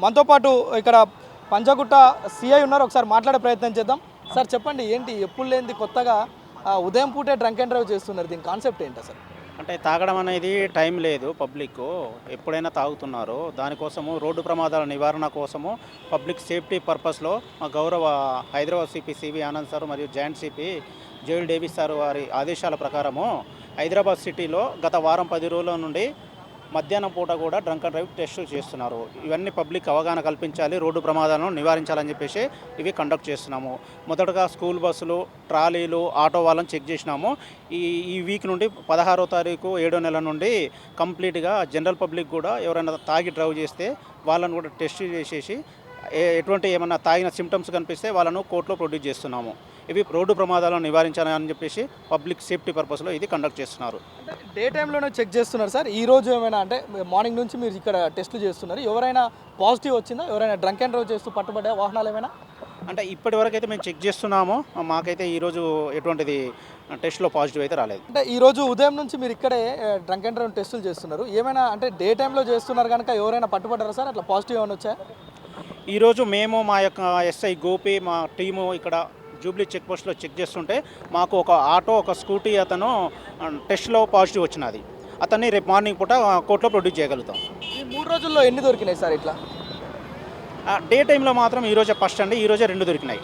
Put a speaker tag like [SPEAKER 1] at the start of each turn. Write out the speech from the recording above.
[SPEAKER 1] మనతో పాటు ఇక్కడ పంజాగుట్ట సిఐ ఉన్నారు, ఒకసారి మాట్లాడే ప్రయత్నం చేద్దాం. సార్ చెప్పండి, ఏంటి ఎప్పుడు లేనిది కొత్తగా ఉదయం పూటే డ్రంక్ అండ్ డ్రైవ్ చేస్తున్నారు, దీని కాన్సెప్ట్ ఏంటి అసలు?
[SPEAKER 2] అంటే తాగడం అనేది టైం లేదు. పబ్లిక్ ఎప్పుడైనా తాగుతున్నారు. దానికోసము రోడ్డు ప్రమాదాల నివారణ కోసము పబ్లిక్ సేఫ్టీ పర్పస్లో మా గౌరవ హైదరాబాద్ సిపి సివి ఆనంద్ సార్ మరియు joint CP Joel Davis sir వారి ఆదేశాల ప్రకారము హైదరాబాద్ సిటీలో గత వారం 10 రోజుల నుండి మధ్యాహ్నం పూట కూడా డ్రంక్ అండ్ డ్రైవ్ టెస్టులు చేస్తున్నారు. ఇవన్నీ పబ్లిక్ అవగాహన కల్పించాలి, రోడ్డు ప్రమాదాలను నివారించాలని చెప్పేసి ఇవి కండక్ట్ చేస్తున్నాము. మొదటగా స్కూల్ బస్సులు, ట్రాలీలు, ఆటో వాళ్ళని చెక్ చేసినాము. ఈ వీక్ నుండి 16వ తారీఖు 7వ నెల నుండి కంప్లీట్గా జనరల్ పబ్లిక్ కూడా ఎవరైనా తాగి డ్రైవ్ చేస్తే వాళ్ళని కూడా టెస్ట్ చేసేసి ఎటువంటి ఏమన్నా తాగిన సిమ్టమ్స్ కనిపిస్తే వాళ్ళను కోర్టులో ప్రొడ్యూస్ చేస్తున్నాము. ఇవి రోడ్డు ప్రమాదాలను నివారించాలని చెప్పేసి పబ్లిక్ సేఫ్టీ పర్పస్లో ఇది కండక్ట్ చేస్తున్నారు.
[SPEAKER 1] డే టైంలోనే చెక్ చేస్తున్నారు సార్. ఈ రోజు ఏమైనా అంటే మార్నింగ్ నుంచి మీరు ఇక్కడ టెస్టులు చేస్తున్నారు, ఎవరైనా పాజిటివ్ వచ్చిందా? ఎవరైనా డ్రంక్ అండ్ డ్రైవ్ చేస్తూ పట్టుబడ్డా వాహనాలు ఏమైనా?
[SPEAKER 2] అంటే ఇప్పటి వరకు అయితే మేము చెక్ చేస్తున్నాము. మాకైతే ఈరోజు ఎటువంటిది టెస్ట్లో పాజిటివ్ అయితే రాలేదు.
[SPEAKER 1] అంటే ఈరోజు ఉదయం నుంచి మీరు ఇక్కడే డ్రంక్ అండ్ డ్రైవ్ టెస్టులు చేస్తున్నారు, ఏమైనా అంటే డే టైంలో చేస్తున్నారు కనుక ఎవరైనా పట్టుబడ్డారా సార్? అట్లా పాజిటివ్ ఏమైనా వచ్చాయా?
[SPEAKER 2] ఈరోజు మేము మా యొక్క ఎస్ఐ గోపి మా టీము ఇక్కడ జూబ్లీ చెక్ పోస్ట్లో చెక్ చేస్తుంటే మాకు ఒక ఆటో, ఒక స్కూటీ అతను టెస్ట్లో పాజిటివ్ వచ్చినది. అతన్ని రేపు మార్నింగ్ పూట కోర్టులో ప్రొడ్యూస్ చేయగలుగుతాం.
[SPEAKER 1] ఈ 3 రోజుల్లో ఎన్ని దొరికినాయి సార్ ఇట్లా?
[SPEAKER 2] డే టైంలో మాత్రం ఈరోజే ఫస్ట్ అండి, ఈరోజే 2 దొరికినాయి.